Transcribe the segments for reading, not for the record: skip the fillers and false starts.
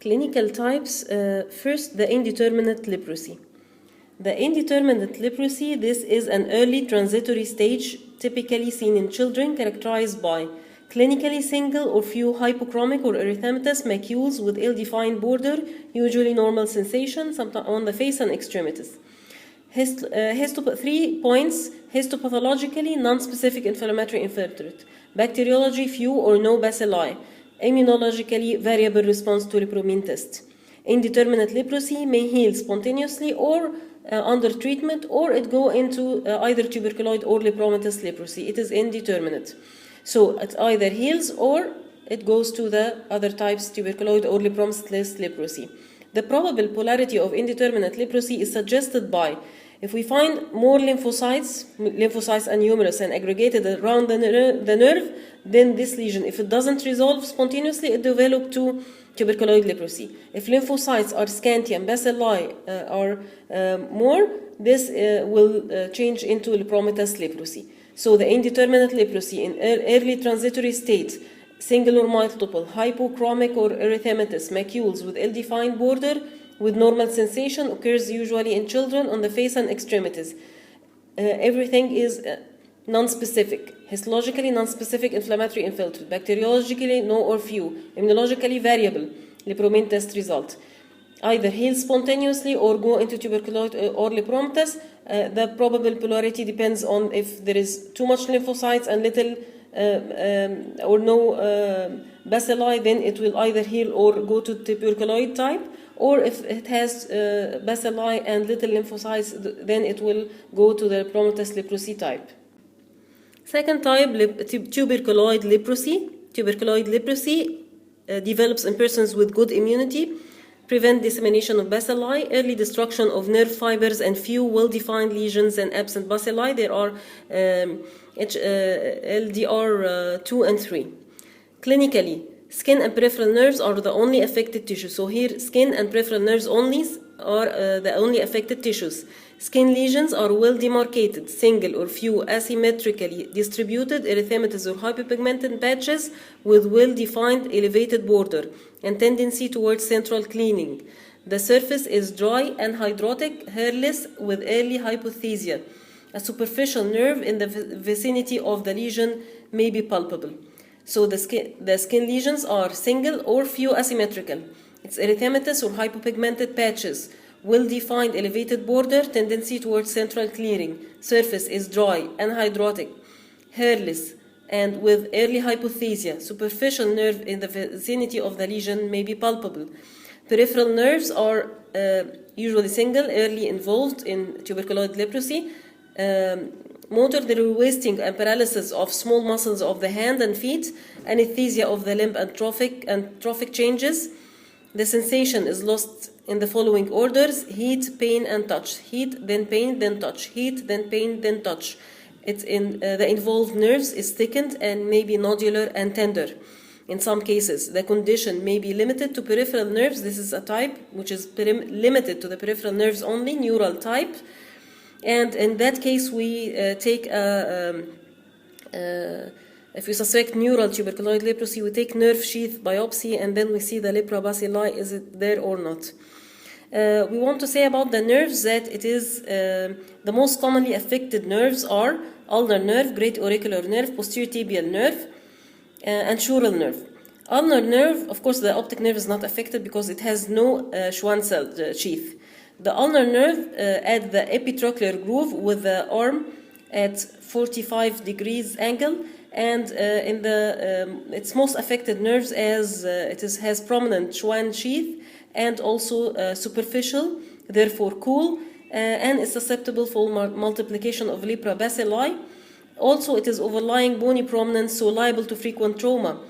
Clinical types, first the indeterminate leprosy. The indeterminate leprosy, this is an early transitory stage typically seen in children characterized by clinically single or few hypochromic or erythematous macules with ill-defined border, usually normal sensation, sometimes on the face and extremities. 3 points: histopathologically non-specific inflammatory invertebrate, bacteriology few or no bacilli, immunologically variable response to lepromine test. Indeterminate leprosy may heal spontaneously or under treatment, or it go into either tuberculoid or lepromatous leprosy. It is indeterminate. So it either heals or it goes to the other types, tuberculoid or lepromatous leprosy. The probable polarity of indeterminate leprosy is suggested by, if we find more lymphocytes are numerous and aggregated around the nerve, then this lesion, if it doesn't resolve spontaneously, it develops to tuberculoid leprosy. If lymphocytes are scanty and bacilli are more, this will change into lepromatous leprosy. So the indeterminate leprosy in early transitory state, single or multiple, hypochromic or erythematous macules with ill-defined border with normal sensation occurs usually in children on the face and extremities. Everything is non-specific, histologically non-specific inflammatory infiltrate, bacteriologically no or few, immunologically variable, lepromine test result. Either heal spontaneously or go into tuberculoid or lepromatous. The probable polarity depends on if there is too much lymphocytes and little or no bacilli, then it will either heal or go to tuberculoid type, or if it has bacilli and little lymphocytes, then it will go to the lepromatous leprosy type. Second type, tuberculoid leprosy. Tuberculoid leprosy develops in persons with good immunity, prevent dissemination of bacilli, early destruction of nerve fibers, and few well-defined lesions and absent bacilli. There are LDR2 and 3. Clinically, skin and peripheral nerves are the only affected tissues. So here, skin and peripheral nerves only are the only affected tissues. Skin lesions are well demarcated, single or few asymmetrically distributed erythematous or hypopigmented patches with well-defined elevated border and tendency towards central cleaning. The surface is dry and hydrotic, hairless with early hypothesia. A superficial nerve in the vicinity of the lesion may be palpable. So the skin lesions are single or few asymmetrical. It's erythematous or hypopigmented patches, well-defined elevated border, tendency towards central clearing. Surface is dry and hydrotic, hairless, and with early hypothesia. Superficial nerve in the vicinity of the lesion may be palpable. Peripheral nerves are usually single, early involved in tuberculoid leprosy. Motor, there is wasting and paralysis of small muscles of the hand and feet, anesthesia of the limb and trophic changes. The sensation is lost in the following orders: heat, pain, and touch. Heat, then pain, then touch. Heat, then pain, then touch. The involved nerves is thickened and may be nodular and tender. In some cases, the condition may be limited to peripheral nerves. This is a type which is limited to the peripheral nerves only, neural type. And in that case, we take if we suspect neural tuberculoid leprosy, we take nerve sheath biopsy, and then we see the lepra bacilli, is it there or not. We want to say about the nerves that it is the most commonly affected nerves are ulnar nerve, great auricular nerve, posterior tibial nerve, and sural nerve. Ulnar nerve, of course, the optic nerve is not affected because it has no Schwann cell sheath. The ulnar nerve at the epitrochlear groove with the arm at 45 degrees angle, and in its most affected nerves as has prominent Schwann sheath and also superficial, therefore cool, and is susceptible for multiplication of lepra bacilli. Also, it is overlying bony prominence, so liable to frequent trauma,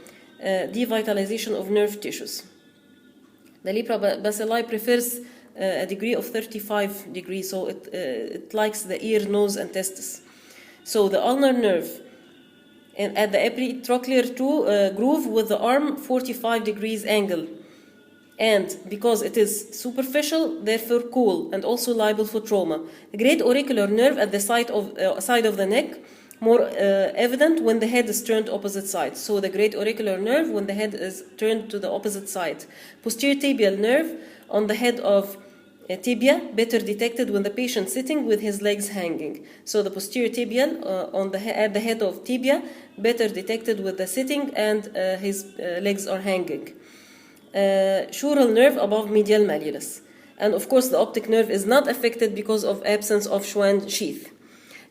devitalization of nerve tissues. The lepra bacilli prefers a degree of 35 degrees, so it likes the ear, nose, and testis. So the ulnar nerve and at the epitrochlear groove with the arm 45 degrees angle, and because it is superficial, therefore cool and also liable for trauma. A great auricular nerve at the side of the neck more evident when the head is turned opposite side. So the great auricular nerve when the head is turned to the opposite side. Posterior tibial nerve on the head of tibia, better detected when the patient sitting with his legs hanging. So the posterior tibial at the head of tibia, better detected with the sitting and his legs are hanging. Sural nerve above medial malleolus. And of course the optic nerve is not affected because of absence of Schwann sheath.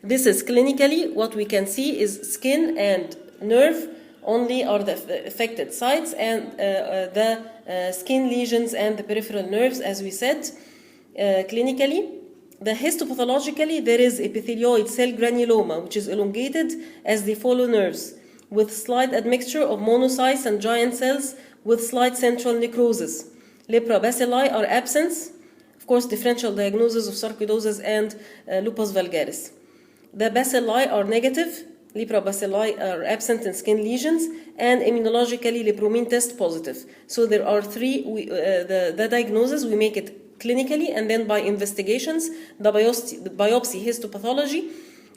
This is clinically what we can see is skin and nerve only are the affected sites, and the skin lesions and the peripheral nerves, as we said. Clinically, the histopathologically, there is epithelioid cell granuloma, which is elongated as they follow nerves, with slight admixture of monocytes and giant cells with slight central necrosis. Leprobacilli are absent. Of course, differential diagnosis of sarcoidosis and lupus vulgaris. The bacilli are negative, leprobacilli are absent in skin lesions, and immunologically lepromine test positive. So there are three, the diagnosis, we make it clinically, and then by investigations, the biopsy histopathology,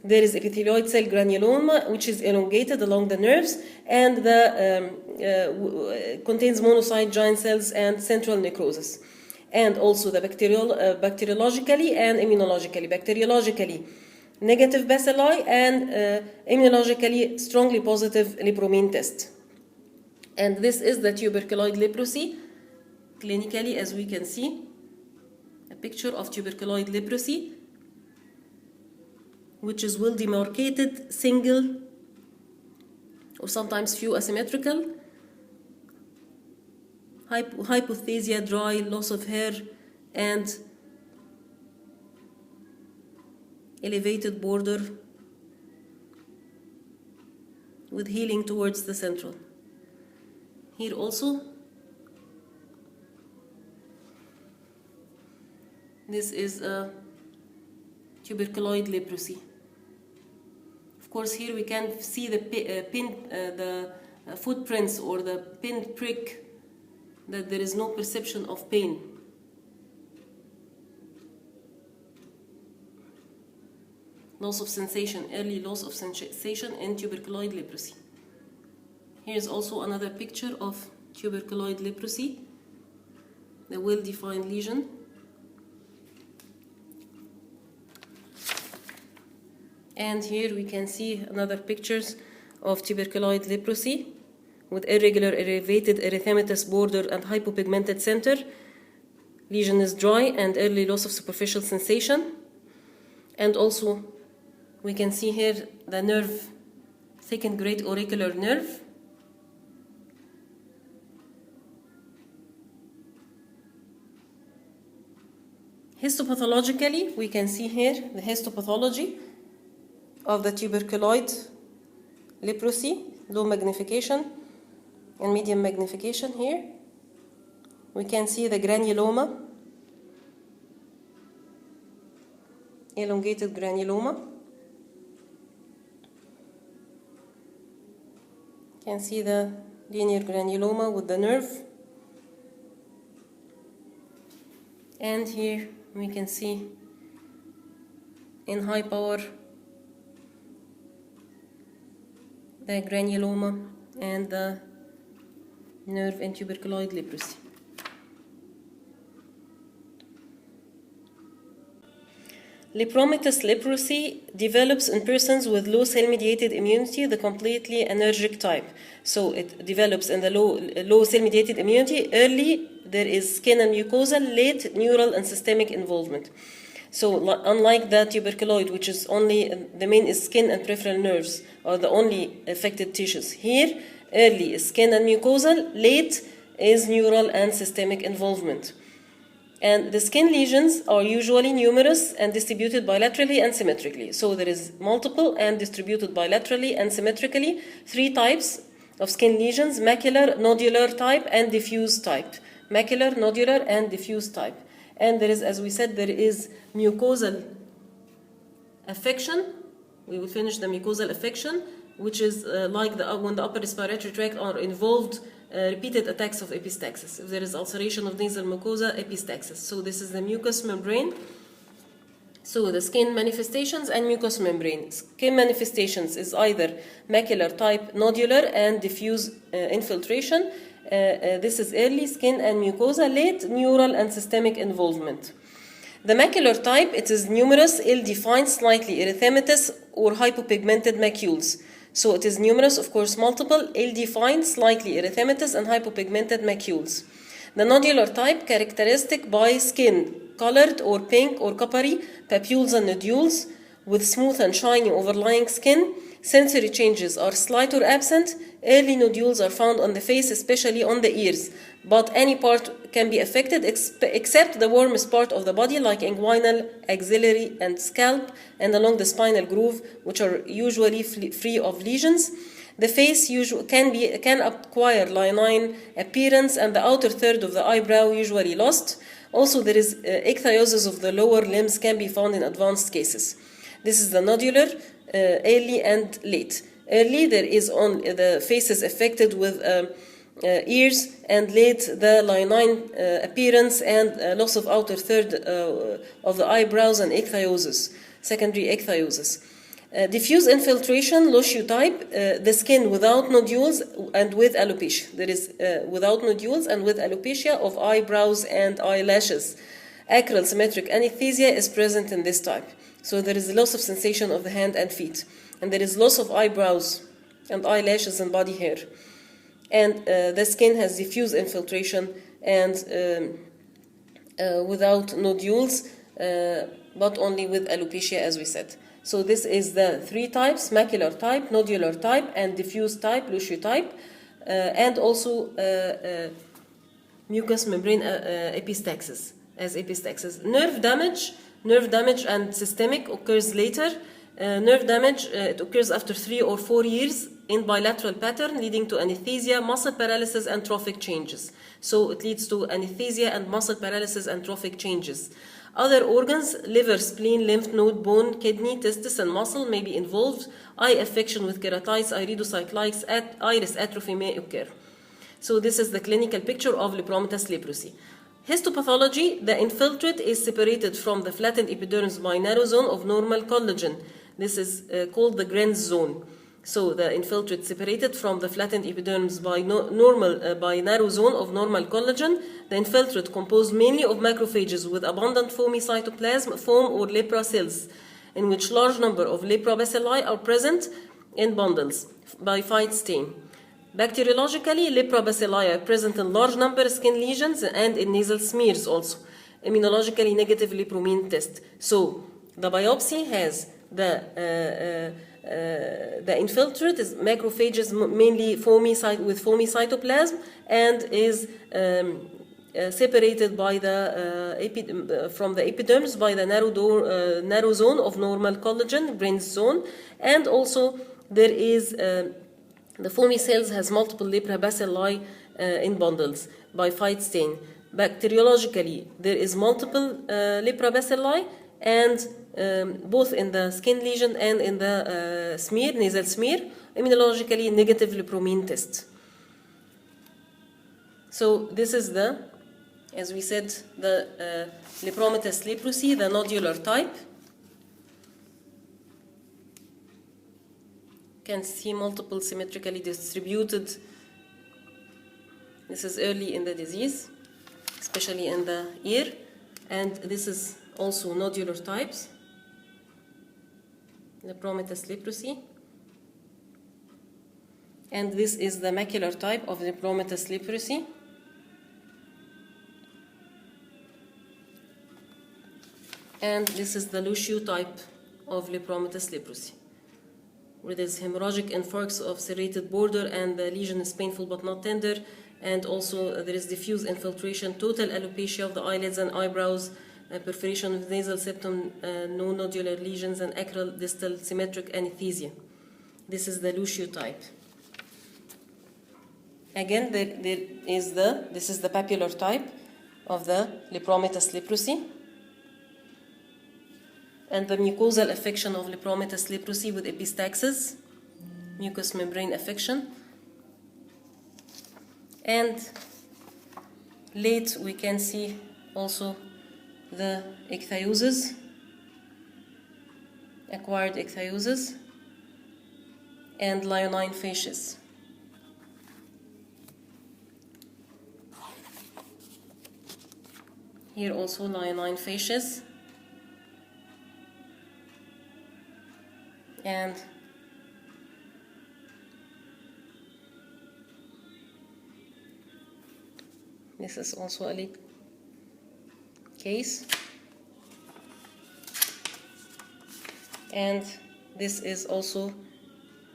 there is epithelioid cell granuloma, which is elongated along the nerves, and contains monocyte giant cells and central necrosis. And also the bacteriologically and immunologically. Bacteriologically, negative bacilli, and immunologically strongly positive lepromine test. And this is the tuberculoid leprosy. Clinically, as we can see, a picture of tuberculoid leprosy, which is well demarcated, single, or sometimes few asymmetrical, hypothesia, dry, loss of hair, and elevated border with healing towards the central. Here also, this is a tuberculoid leprosy. Of course, here we can see the footprints or the pin prick, that there is no perception of pain. Loss of sensation, early loss of sensation in tuberculoid leprosy. Here's also another picture of tuberculoid leprosy, the well-defined lesion. And here we can see another pictures of tuberculoid leprosy with irregular elevated erythematous border and hypopigmented center. Lesion is dry and early loss of superficial sensation. And also we can see here the nerve, thickened great auricular nerve. Histopathologically, we can see here the histopathology of the tuberculoid leprosy, low magnification and medium magnification. Here we can see the granuloma, elongated granuloma. You can see the linear granuloma with the nerve. And here we can see in high power the granuloma and the nerve in tuberculoid leprosy. Lepromatous leprosy develops in persons with low cell-mediated immunity, the completely allergic type. So it develops in the low cell-mediated immunity. Early, there is skin and mucosal, late neural and systemic involvement. So unlike the tuberculoid, which is only, the main is skin and peripheral nerves, are the only affected tissues. Here, early is skin and mucosal, late is neural and systemic involvement. And the skin lesions are usually numerous and distributed bilaterally and symmetrically. So there is multiple and distributed bilaterally and symmetrically. 3 types of skin lesions: macular, nodular type, and diffuse type. Macular, nodular, and diffuse type. And there is, as we said, there is mucosal affection. We will finish the mucosal affection, which is like when the upper respiratory tract are involved, repeated attacks of epistaxis. If there is ulceration of nasal mucosa, epistaxis. So this is the mucous membrane, So the skin manifestations and mucous membrane. Skin manifestations is either macular type, nodular, and diffuse infiltration. This is early skin and mucosa, late neural and systemic involvement. The macular type, it is numerous, ill-defined, slightly erythematous or hypopigmented macules. So it is numerous, of course, multiple, ill-defined, slightly erythematous, and hypopigmented macules. The nodular type, characteristic by skin, colored or pink or coppery, papules and nodules, with smooth and shiny overlying skin. Sensory changes are slight or absent. Early nodules are found on the face, especially on the ears, but any part can be affected except the warmest part of the body, like inguinal, axillary, and scalp, and along the spinal groove, which are usually free of lesions. The face can acquire leonine appearance, and the outer third of the eyebrow usually lost. Also, there is ichthyosis of the lower limbs can be found in advanced cases. This is the nodular, early and late. Early, there is the face is affected with ears, and late the leonine appearance and loss of outer third of the eyebrows and ichthyosis, secondary ichthyosis. Diffuse infiltration, Luciu type, the skin without nodules and with alopecia. There is without nodules and with alopecia of eyebrows and eyelashes. Acral symmetric anesthesia is present in this type. So there is loss of sensation of the hand and feet. And there is loss of eyebrows and eyelashes and body hair. And the skin has diffuse infiltration and without nodules, but only with alopecia, as we said. So this is the three types: macular type, nodular type, and diffuse type, Luciu type, and also mucous membrane epistaxis as epistaxis. Nerve damage and systemic occurs later. Nerve damage, it occurs after 3 or 4 years in bilateral pattern, leading to anesthesia, muscle paralysis, and trophic changes. So it leads to anesthesia and muscle paralysis and trophic changes. Other organs, liver, spleen, lymph node, bone, kidney, testis, and muscle may be involved. Eye affection with keratitis, iridocyclitis, iris atrophy may occur. So this is the clinical picture of lepromatous leprosy. Histopathology, the infiltrate is separated from the flattened epidermis by narrow zone of normal collagen. This is called the Grenz zone. So the infiltrate separated from the flattened epidermis by narrow zone of normal collagen. The infiltrate composed mainly of macrophages with abundant foamy cytoplasm, foam or lepra cells, in which large number of leprobacilli are present in bundles by Phyte stain. Bacteriologically, leprobacilli are present in large number of skin lesions and in nasal smears also. Immunologically negative lepromine test. So the biopsy has the infiltrate is macrophages, mainly with foamy cytoplasm, and is separated by from the epidermis by the narrow zone of normal collagen, Grenz zone, and also there is the foamy cells has multiple leprobacilli in bundles by Phyte stain. Bacteriologically, there is multiple leprobacilli, and both in the skin lesion and in the smear, nasal smear. Immunologically negative lepromine test. So this is the, as we said, the lepromatous leprosy, the nodular type. You can see multiple symmetrically distributed. This is early in the disease, especially in the ear, and this is also nodular types, lepromatous leprosy. And this is the macular type of lepromatous leprosy. And this is the Luciu type of lepromatous leprosy, where there's hemorrhagic infarcts of serrated border and the lesion is painful but not tender, and also there is diffuse infiltration, total alopecia of the eyelids and eyebrows, perforation of the nasal septum, no nodular lesions, and acral distal symmetric anesthesia. This is the Luciu type. Again, this is the papular type of the lepromatous leprosy, and the mucosal affection of lepromatous leprosy with epistaxis, mucous membrane affection. And late we can see also the ichthyosis acquired ichthyosis, and leonine facies. Here also leonine facies, and this is also a leak case, and this is also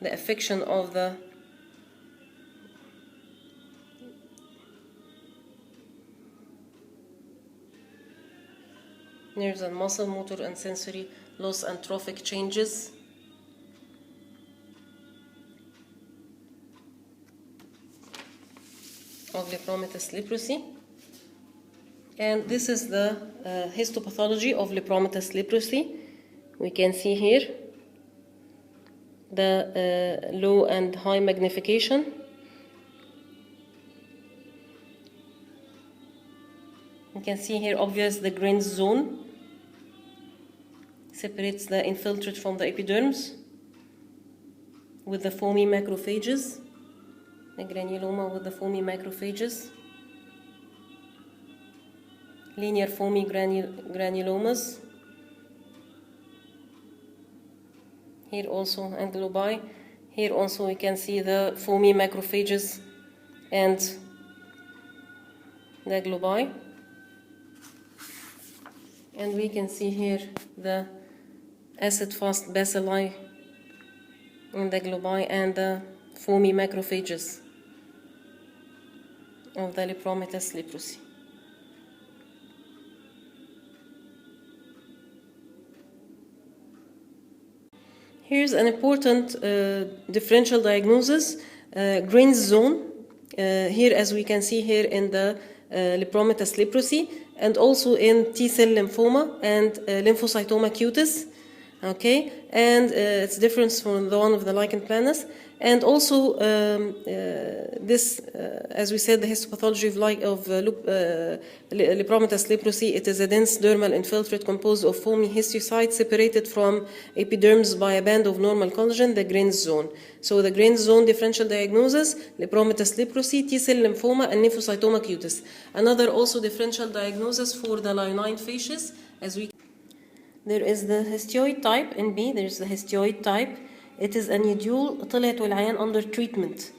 the affection of the nerves and muscle, motor and sensory loss and trophic changes. Of Lepromatous leprosy. And this is the histopathology of Lepromatous leprosy. We can see here the low and high magnification. You can see here obvious the Grange zone separates the infiltrate from the epidermis with the foamy macrophages, the granuloma with the foamy macrophages, linear foamy granulomas. Here also, and lobi. Here also we can see the foamy macrophages and the globi. And we can see here the acid-fast bacilli in the globi and the foamy macrophages of the Lepromatous leprosy. Here's an important differential diagnosis, Grange zone, here as we can see here in the Lepromatous leprosy, and also in T-cell lymphoma and lymphocytoma cutis. Okay, and it's different from the one of the lichen planus, and also this, as we said, the histopathology of Lepromatous leprosy. It is a dense dermal infiltrate composed of foamy histiocytes separated from epidermis by a band of normal collagen, the Grange zone. So the Grange zone differential diagnosis: Lepromatous leprosy, T-cell lymphoma, and lymphocytoma cutis. Another also differential diagnosis for the leonine facies, as we. There is the histioid type in B. There is the histioid type. It is a nodule طلعت والعيان under treatment.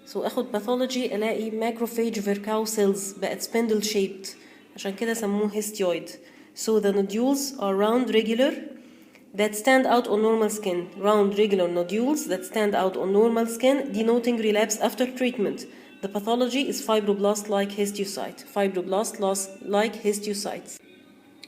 So اخد pathology الاقي macrophage Virchow cells بقت spindle shaped. عشان كده سموه histioid. So the nodules are round regular that stand out on normal skin. Round regular nodules that stand out on normal skin, denoting relapse after treatment. The pathology is fibroblast-like histiocyte. Fibroblast-like histiocytes.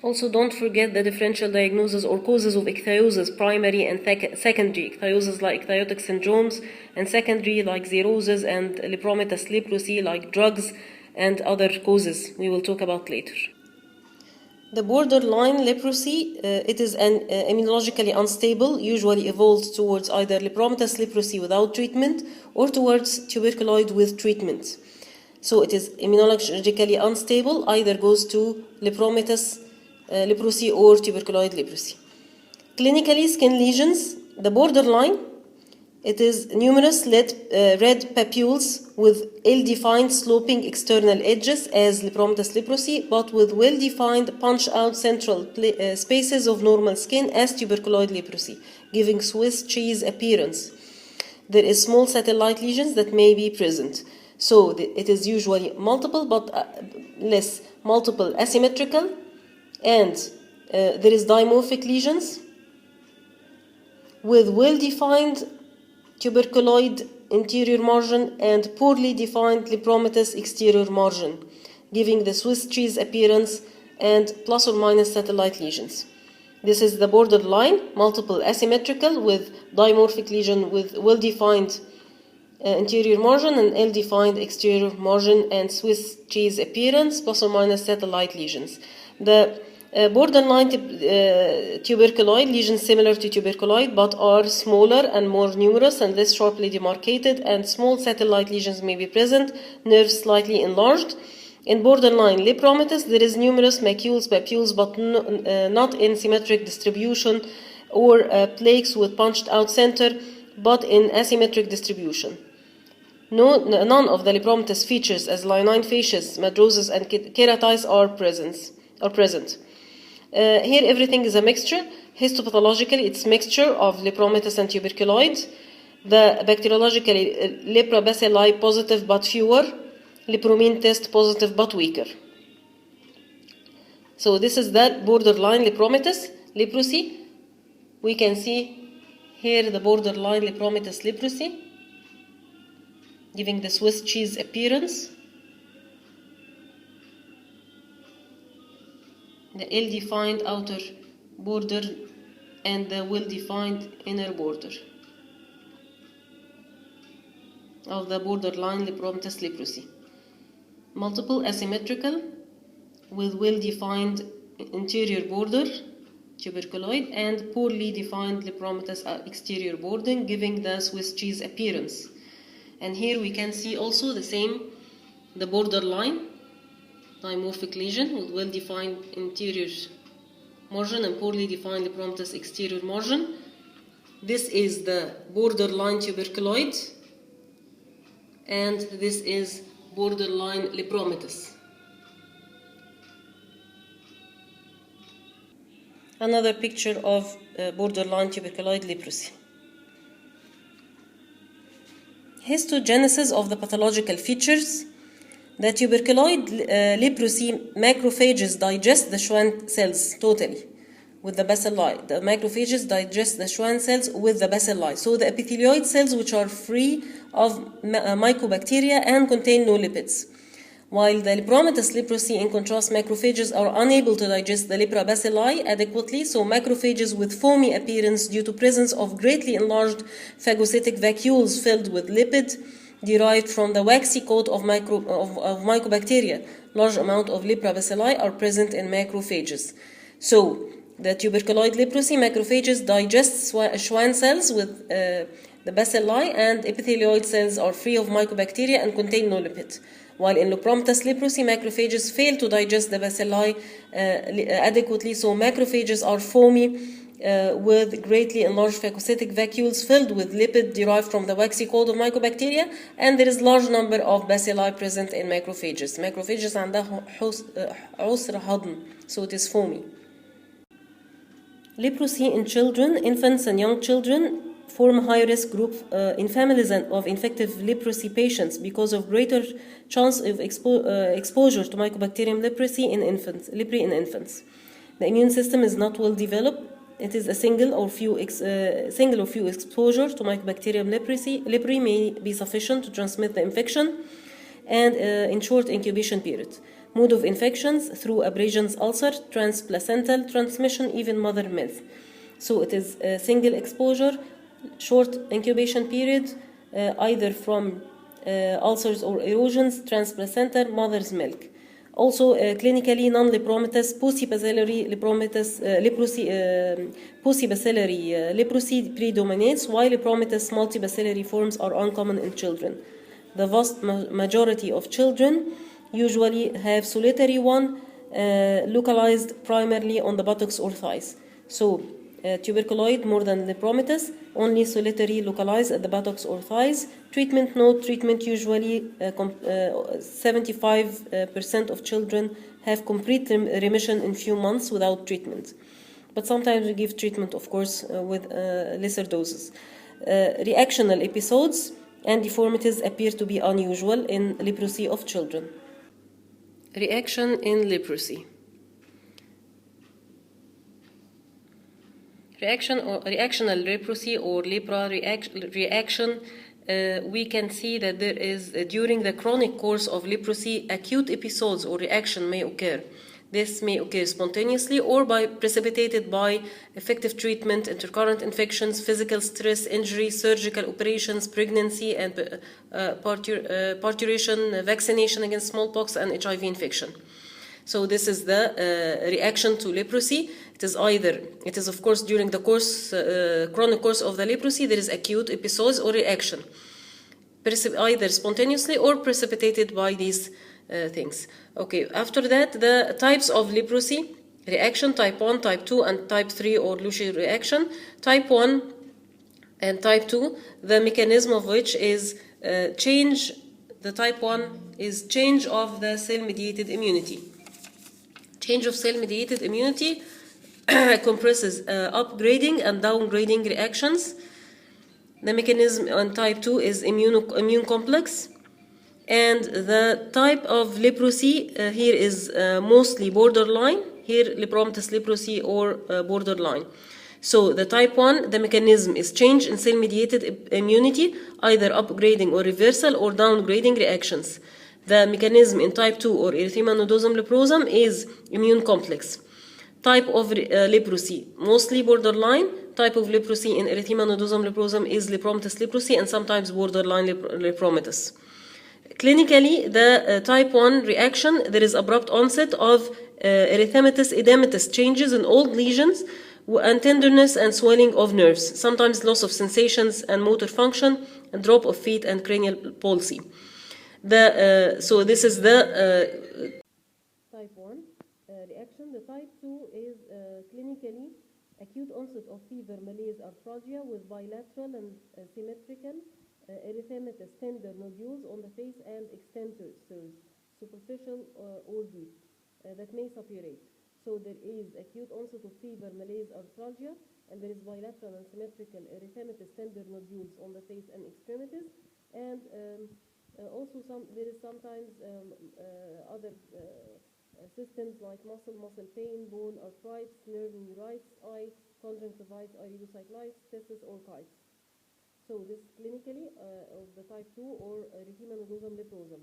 Also, don't forget the differential diagnosis or causes of ichthyosis, primary and secondary. Ichthyosis like ichthyotic syndromes, and secondary like xerosis and Lepromatous leprosy like drugs and other causes we will talk about later. The borderline leprosy, it is immunologically unstable, usually evolves towards either Lepromatous leprosy without treatment or towards tuberculoid with treatment. So it is immunologically unstable, either goes to Lepromatous leprosy or tuberculoid leprosy. Clinically, skin lesions, the borderline, it is numerous red papules with ill-defined sloping external edges as Lepromatous leprosy, but with well-defined punch-out central spaces of normal skin as tuberculoid leprosy, giving Swiss cheese appearance. There is small satellite lesions that may be present. So it is usually multiple, but less multiple asymmetrical, and there is dimorphic lesions with well-defined tuberculoid interior margin and poorly defined Lepromatous exterior margin, giving the Swiss cheese appearance and plus or minus satellite lesions. This is the borderline, multiple asymmetrical with dimorphic lesion with well-defined interior margin and ill-defined exterior margin and Swiss cheese appearance plus or minus satellite lesions. The borderline tuberculoid lesions similar to tuberculoid but are smaller and more numerous and less sharply demarcated, and small satellite lesions may be present, nerves slightly enlarged. In borderline Lepromatous, there is numerous macules, papules, but not in symmetric distribution, or plaques with punched out center but in asymmetric distribution. None of the lepromatous features as linine facies, madrosis, and keratitis are present. Here everything is a mixture. Histopathologically, it's mixture of lepromatous and tuberculoid. The bacteriologically, Leprobacilli positive but fewer, lepromine test positive but weaker. So this is that borderline lepromatous leprosy. We can see here the borderline lepromatous leprosy, giving the Swiss cheese appearance. The ill-defined outer border and the well-defined inner border of the borderline lepromatous leprosy. Multiple asymmetrical with well-defined interior border, tuberculoid, and poorly defined lepromatous exterior border, giving the Swiss cheese appearance. And here we can see also the same, the borderline dimorphic lesion with well-defined interior margin and poorly defined lepromatous exterior margin. This is the borderline tuberculoid, and this is borderline lepromatous. Another picture of borderline tuberculoid leprosy. Histogenesis of the pathological features. The tuberculoid leprosy macrophages digest the Schwann cells totally with the bacilli. The macrophages digest the Schwann cells with the bacilli. So the epithelioid cells, which are free of mycobacteria and contain no lipids. While the lepromatous leprosy, in contrast, macrophages are unable to digest the leprobacilli adequately, so macrophages with foamy appearance due to presence of greatly enlarged phagocytic vacuoles filled with lipid derived from the waxy coat of mycobacteria. Large amount of leprobacilli are present in macrophages. So the tuberculoid leprosy, macrophages digest Schwann cells with the bacilli, and epithelioid cells are free of mycobacteria and contain no lipid. While in lepromatous leprosy, macrophages fail to digest the bacilli adequately, so macrophages are foamy with greatly enlarged phagocytic vacuoles filled with lipid derived from the waxy coat of mycobacteria, and there is large number of bacilli present in macrophages. Macrophages عندها عسر هضم, so it is foamy. Leprosy in children, infants and young children form a high-risk group in families of infective leprosy patients because of greater chance of exposure to Mycobacterium leprosy in infants. The immune system is not well developed. It is a single or few exposure to Mycobacterium leprosy may be sufficient to transmit the infection, and in short incubation period. Mode of infections through abrasions, ulcer, transplacental transmission, even mother milk. So it is a single exposure, short incubation period, either from ulcers or erosions, transplacental, mother's milk. Also, clinically non-lepromatous paucibacillary leprosy predominates, while lepromatous multibacillary forms are uncommon in children. The vast majority of children usually have solitary one localized primarily on the buttocks or thighs. So, tuberculoid more than lepromatous, only solitary localized at the buttocks or thighs. Treatment, no treatment. Usually 75% of children have complete remission in few months without treatment. But sometimes we give treatment, of course, with lesser doses. Reactional episodes and deformities appear to be unusual in leprosy of children. Reaction in leprosy. Reactional leprosy or lepra reaction, we can see that there is, during the chronic course of leprosy, acute episodes or reaction may occur. This may occur spontaneously or precipitated by effective treatment, intercurrent infections, physical stress, injury, surgical operations, pregnancy, and parturition, vaccination against smallpox and HIV infection. So this is the reaction to leprosy. It is of course during the chronic course of the leprosy, there is acute episodes or reaction, either spontaneously or precipitated by these things. Okay, after that, the types of leprosy. reaction, type 1, type 2, and type 3 or Lucia reaction. Type 1 and type 2, the mechanism of which is the type 1 is change of the cell-mediated immunity. Change of cell-mediated immunity compresses upgrading and downgrading reactions. The mechanism on type 2 is immune complex. And the type of leprosy here is mostly borderline. Here, lepromatous leprosy or borderline. So the type 1, the mechanism is change in cell-mediated immunity, either upgrading or reversal or downgrading reactions. The mechanism in type 2 or erythema nodosum leprosum is immune complex. Type of leprosy, mostly borderline. Type of leprosy in erythema nodosum leprosum is lepromatous leprosy and sometimes borderline lepromatous. Clinically, the type 1 reaction, there is abrupt onset of erythematous edematous changes in old lesions and tenderness and swelling of nerves, sometimes loss of sensations and motor function, and drop of feet and cranial palsy. So this is the type 1 reaction. The type 2 is clinically acute onset of fever, malaise, arthralgia with bilateral and symmetrical erythematous tender nodules on the face and extensors, superficial or deep, that may suppurate. So there is acute onset of fever, malaise, arthralgia, and there is bilateral and symmetrical erythematous tender nodules on the face and extremities, and also there is sometimes other systems like muscle pain, bone arthritis, nerve neuritis, eye conjunctivitis, iridocyclitis, testis, or kites. So this clinically of the type 2 or erythema nodosum leprosum.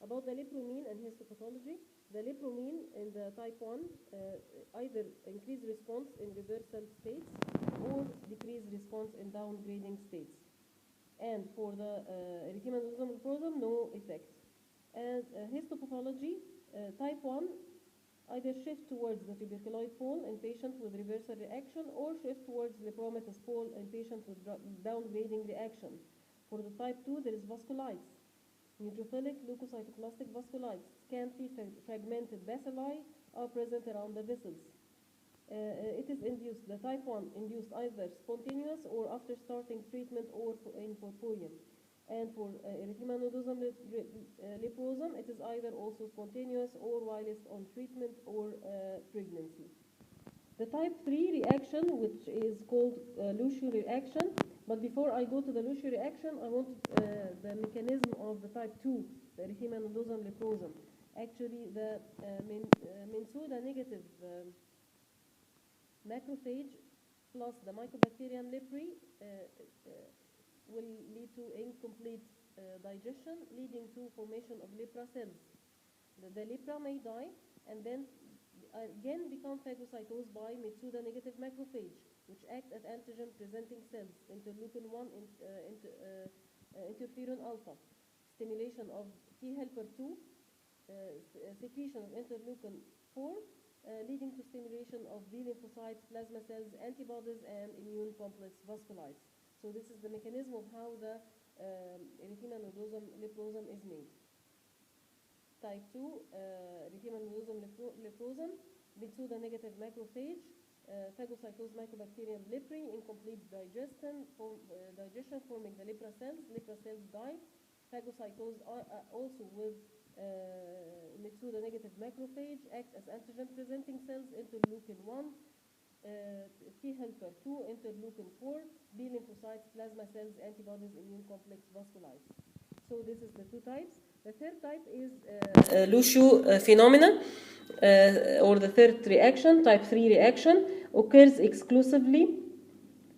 About the lepromine and histopathology, the lepromine in the type 1 either increase response in reversal states or decrease response in downgrading states. And for the erythema nodosum leprosum, no effect. And histopathology, type 1 either shift towards the tuberculoid pole in patients with reversal reaction or shift towards lepromatous pole in patients with downgrading reaction. For the type 2, there is vasculitis. Neutrophilic leukocytoplastic vasculitis, scantily fragmented bacilli are present around the vessels. It is induced, the type 1 induced either spontaneous or after starting treatment or in purpurium. And for erythema nodosum leprosum, it is either also spontaneous or whilst on treatment or pregnancy. The type 3 reaction, which is called Lucia reaction, but before I go to the Lucia reaction, I want the mechanism of the type 2, the erythema nodosum leprosum. Actually, the Minsuda negative macrophage plus the Mycobacterial lepri will lead to incomplete digestion, leading to formation of lepra cells. The lepra may die and then again become phagocytosed by Mitsuda negative macrophage, which act as antigen-presenting cells, interleukin-1, interferon alpha, stimulation of T helper 2, secretion of interleukin-4, leading to stimulation of B lymphocytes, plasma cells, antibodies, and immune complex vasculitis. So this is the mechanism of how the erythema nodosum leprosum is made. Type 2, erythema nodosum leprosum, Mitsuda negative macrophage, phagocytosed Mycobacterium lepri, incomplete digestion forming the lepra cells die, phagocytosed also with Mitsuda negative macrophage, act as antigen presenting cells, interleukin-1, T helper 2, interleukin 4, B lymphocytes, plasma cells, antibodies, immune complex vasculitis. So this is the two types. The third type is Lucio phenomena, or the third reaction, type 3 reaction, occurs exclusively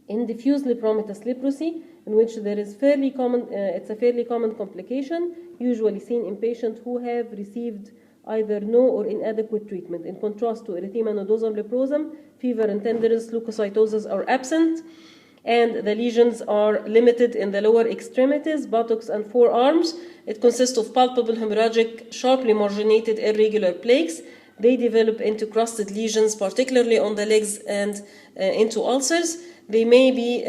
in diffuse lepromatous leprosy, in which there is it's a fairly common complication, usually seen in patients who have received either no or inadequate treatment. In contrast to erythema nodosum leprosum, fever and tenderness, leukocytosis are absent, and the lesions are limited in the lower extremities, buttocks, and forearms. It consists of palpable hemorrhagic, sharply marginated irregular plaques. They develop into crusted lesions, particularly on the legs and into ulcers. They may be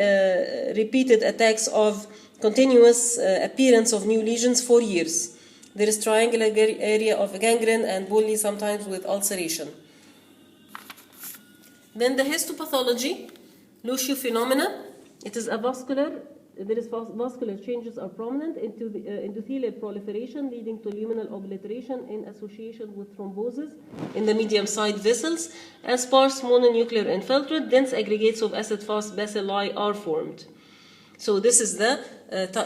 repeated attacks of continuous appearance of new lesions for years. There is triangular area of gangrene and bully, sometimes with ulceration. Then the histopathology, Lucio phenomena. It is a vascular. There is vascular changes are prominent into the endothelial proliferation, leading to luminal obliteration in association with thrombosis in the medium-sized vessels, and sparse mononuclear infiltrate. Dense aggregates of acid-fast bacilli are formed. So this is the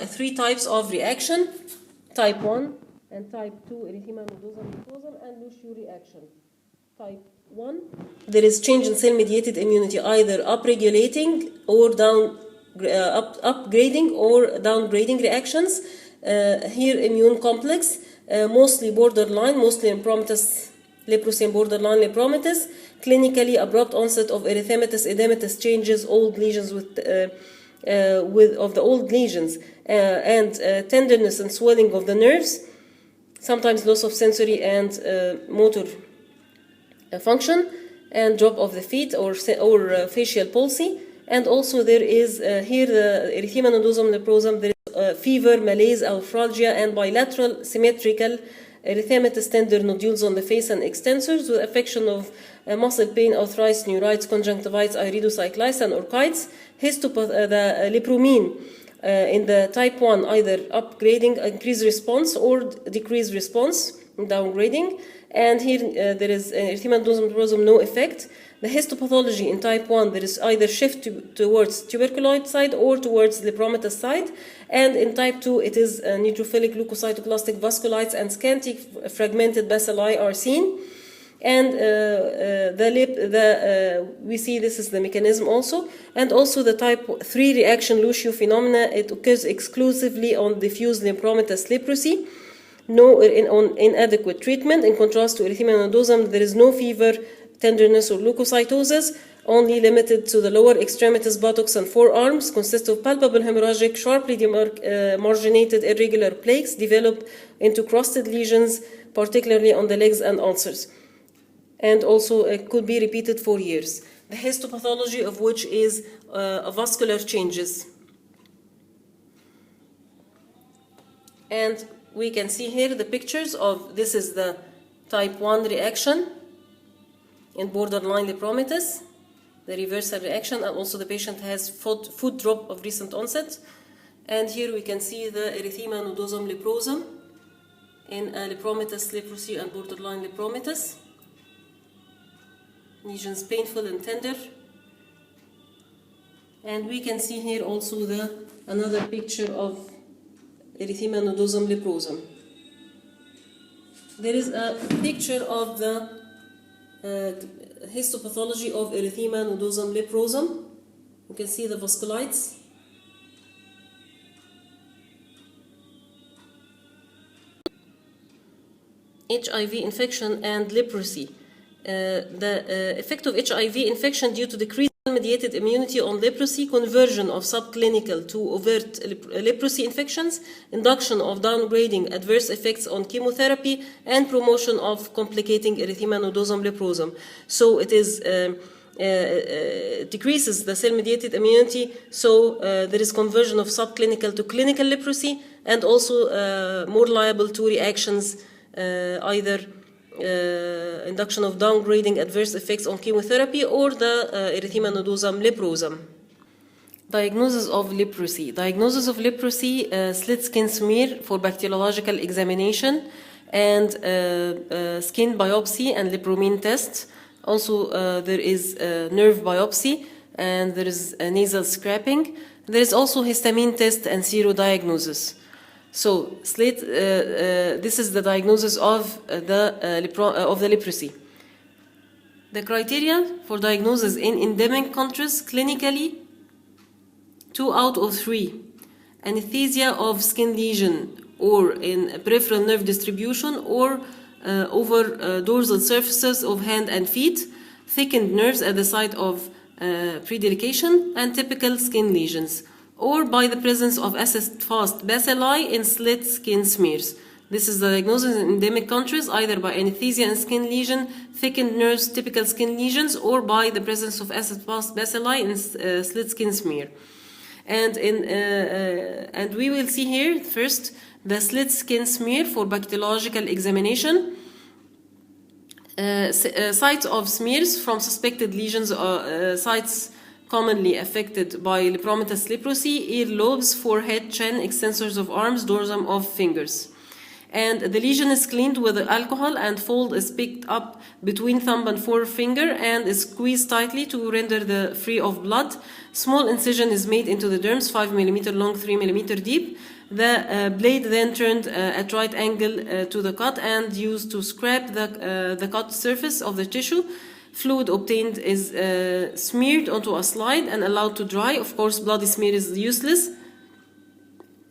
three types of reaction: type 1 and type 2 erythema nodosum mucosum and Lucio reaction. Type 1, there is change in cell-mediated immunity, either upregulating or upgrading or downgrading reactions. Here immune complex, mostly borderline, mostly impromatous leprosy and borderline lepromatous. Clinically abrupt onset of erythematous, edematous changes, old lesions of the old lesions, and tenderness and swelling of the nerves. Sometimes loss of sensory and motor function, and drop of the feet or facial palsy. And also there is here the erythema nodosum leprosum, there is fever, malaise, arthralgia, and bilateral symmetrical erythematous tender nodules on the face and extensors, with affection of muscle pain, arthritis, neuritis, conjunctivitis, iridocyclitis, and orchitis. The lepromine in the type 1, either upgrading, increased response, or decreased response, downgrading. And here there is erythema nodosum leprosum, no effect. The histopathology in type 1, there is either shift towards tuberculoid side or towards lepromatous side. And in type 2, it is neutrophilic leukocytoclastic vasculites and scanty fragmented bacilli are seen. And we see this is the mechanism also. And also the type 3 reaction Lucio phenomena, it occurs exclusively on diffuse lepromatous leprosy. No inadequate treatment. In contrast to erythema nodosum, there is no fever, tenderness, or leukocytosis, only limited to the lower extremities, buttocks, and forearms, consist of palpable hemorrhagic, sharply marginated irregular plaques develop into crusted lesions, particularly on the legs and ulcers. And also it could be repeated for years. The histopathology of which is vascular changes. And we can see here the pictures of, this is the type 1 reaction in borderline lepromatous, the reversal reaction, and also the patient has foot drop of recent onset. And here we can see the erythema nodosum leprosum in lepromatous leprosy and borderline lepromatous. Lesions painful and tender. And we can see here also another picture of erythema nodosum leprosum. There is a picture of the histopathology of erythema nodosum leprosum. You can see the vasculites. HIV infection and leprosy. The effect of HIV infection due to decreased mediated immunity on leprosy, conversion of subclinical to overt leprosy infections, induction of downgrading adverse effects on chemotherapy, and promotion of complicating erythema nodosum leprosum. So it is decreases the cell-mediated immunity, so there is conversion of subclinical to clinical leprosy, and also more liable to reactions, either induction of downgrading adverse effects on chemotherapy or the erythema nodosum leprosum. Diagnosis of leprosy. Diagnosis of leprosy, slit skin smear for bacteriological examination, and skin biopsy and lepromine test. Also there is nerve biopsy, and there is nasal scraping. There is also histamine test and serodiagnosis. So, this is the diagnosis of the leprosy. The criteria for diagnosis in endemic countries: clinically, 2 out of 3. Anesthesia of skin lesion or in peripheral nerve distribution or over dorsal surfaces of hand and feet, thickened nerves at the site of predelication, and typical skin lesions, or by the presence of acid-fast bacilli in slit skin smears. This is the diagnosis in endemic countries, either by anesthesia and skin lesion, thickened nerves, typical skin lesions, or by the presence of acid-fast bacilli in slit skin smear. And we will see here first the slit skin smear for bacteriological examination. Sites of smears from suspected lesions, sites commonly affected by Lepromatous leprosy: earlobes, forehead, chin, extensors of arms, dorsum of fingers. And the lesion is cleaned with alcohol, and fold is picked up between thumb and forefinger and is squeezed tightly to render the free of blood. Small incision is made into the dermis, 5 mm long, 3 mm deep. The blade then turned at right angle to the cut and used to scrape the cut surface of the tissue. Fluid obtained is smeared onto a slide and allowed to dry. Of course, bloody smear is useless.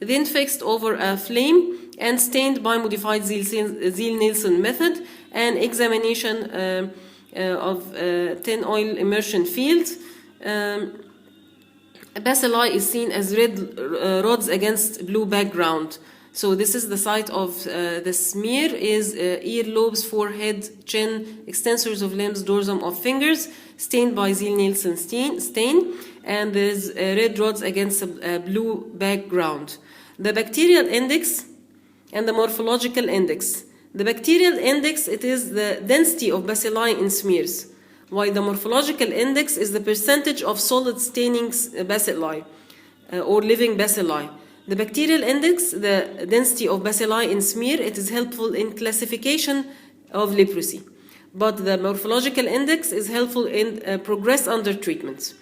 Then fixed over a flame and stained by modified Ziehl-Neelsen method. An examination of tin oil immersion field. Bacilli is seen as red rods against blue background. So this is the site of the smear: is earlobes, forehead, chin, extensors of limbs, dorsum of fingers, stained by Ziehl-Neelsen stain, and there's red rods against a blue background. The bacterial index and the morphological index. The bacterial index, it is the density of bacilli in smears, while the morphological index is the percentage of solid staining bacilli or living bacilli. The bacterial index, the density of bacilli in smear, it is helpful in classification of leprosy. But the morphological index is helpful in progress under treatment.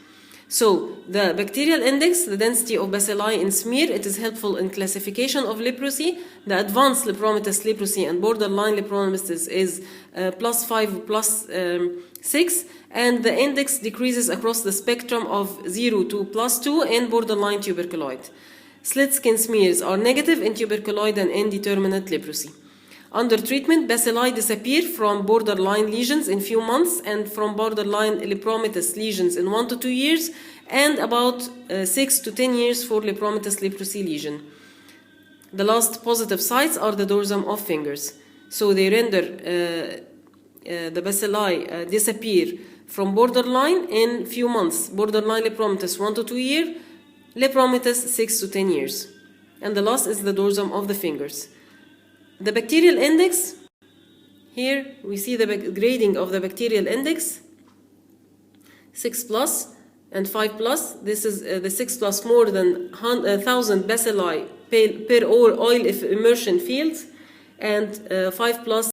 So the bacterial index, the density of bacilli in smear, it is helpful in classification of leprosy. The advanced Lepromatous leprosy and borderline lepromatous is +5, +6, and the index decreases across the spectrum of 0 to +2 in borderline tuberculoid. Slit skin smears are negative in tuberculoid and indeterminate leprosy. Under treatment, bacilli disappear from borderline lesions in few months and from borderline lepromatous lesions in 1 to 2 years, and about 6 to 10 years for Lepromatous leprosy lesion. The last positive sites are the dorsum of fingers. So they render the bacilli disappear from borderline in few months. Borderline lepromatous 1 to 2 years, lepromatous 6 to 10 years. And the last is the dorsum of the fingers. The bacterial index, here we see the grading of the bacterial index, 6+ and 5+. This is the 6+ more than 1,000 bacilli per oil immersion fields, and 5+